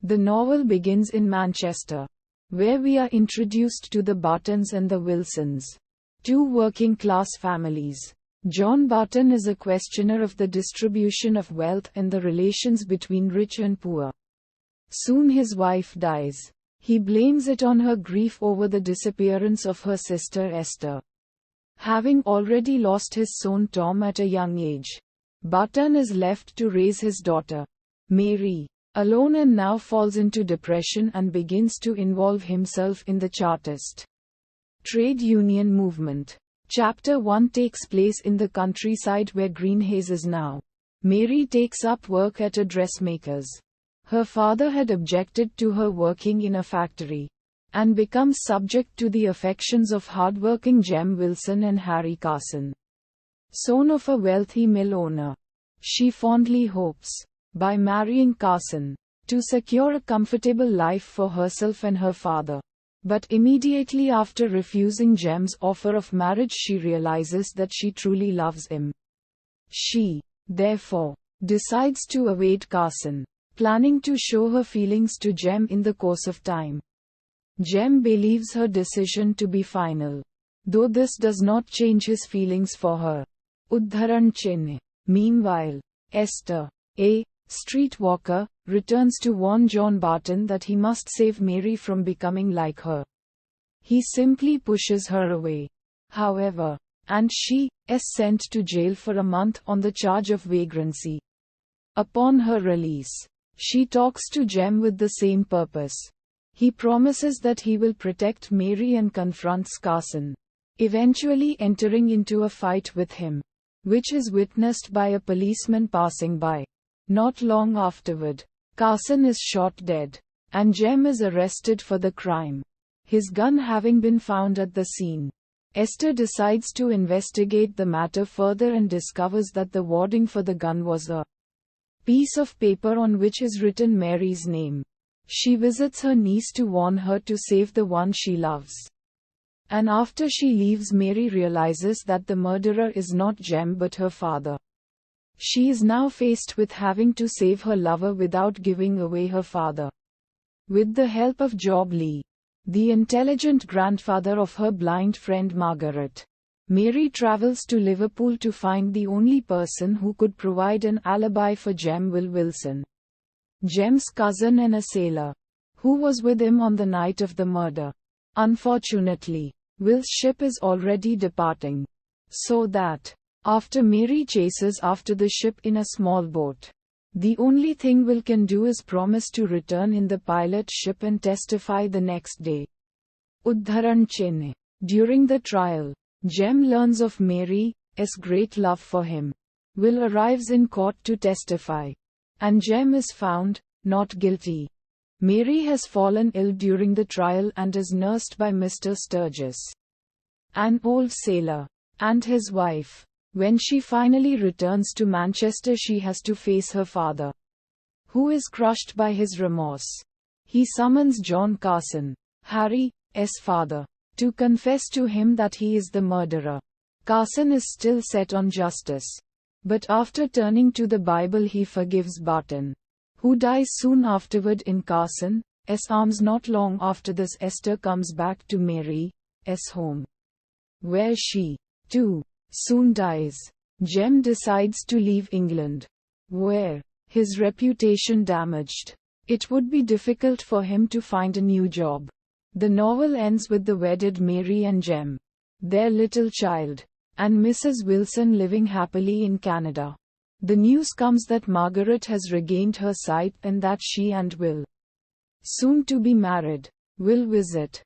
The novel begins in Manchester, where we are introduced to the Bartons and the Wilsons, two working-class families. John Barton is a questioner of the distribution of wealth and the relations between rich and poor. Soon his wife dies. He blames it on her grief over the disappearance of her sister Esther. Having already lost his son Tom at a young age, Barton is left to raise his daughter, Mary, alone, and now falls into depression and begins to involve himself in the Chartist trade union movement. Chapter 1 takes place in the countryside where Greenhays is now. Mary takes up work at a dressmaker's. Her father had objected to her working in a factory, and becomes subject to the affections of hardworking Jem Wilson and Harry Carson, son of a wealthy mill owner. She fondly hopes, by marrying Carson, to secure a comfortable life for herself and her father. But immediately after refusing Jem's offer of marriage, she realizes that she truly loves him. She, therefore, decides to await Carson, planning to show her feelings to Jem in the course of time. Jem believes her decision to be final, though this does not change his feelings for her. Udharan Chinne. Meanwhile, Esther, a streetwalker, returns to warn John Barton that he must save Mary from becoming like her. He simply pushes her away, however, and she is sent to jail for a month on the charge of vagrancy. Upon her release, she talks to Jem with the same purpose. He promises that he will protect Mary and confronts Carson, eventually entering into a fight with him, which is witnessed by a policeman passing by. Not long afterward, Carson is shot dead, and Jem is arrested for the crime, his gun having been found at the scene. Esther decides to investigate the matter further and discovers that the wording for the gun was a piece of paper on which is written Mary's name. She visits her niece to warn her to save the one she loves. And after she leaves, Mary realizes that the murderer is not Jem but her father. She is now faced with having to save her lover without giving away her father. With the help of Job Lee, the intelligent grandfather of her blind friend Margaret, Mary travels to Liverpool to find the only person who could provide an alibi for Jem Wilson, Jem's cousin and a sailor, who was with him on the night of the murder. Unfortunately, Will's ship is already departing, so that, after Mary chases after the ship in a small boat, the only thing Will can do is promise to return in the pilot ship and testify the next day. Udharan Chinne. During the trial, Jem learns of Mary's great love for him. Will arrives in court to testify, and Jem is found not guilty. Mary has fallen ill during the trial and is nursed by Mr. Sturgis, an old sailor, and his wife. When she finally returns to Manchester, she has to face her father, who is crushed by his remorse. He summons John Carson, Harry's father, to confess to him that he is the murderer. Carson is still set on justice, but after turning to the Bible he forgives Barton, who dies soon afterward in Carson's arms. Not long after this, Esther comes back to Mary's home, where she, too, soon dies. Jem decides to leave England, where, his reputation damaged, it would be difficult for him to find a new job. The novel ends with the wedded Mary and Jem, their little child, and Mrs. Wilson living happily in Canada. The news comes that Margaret has regained her sight and that she and Will, soon to be married, will visit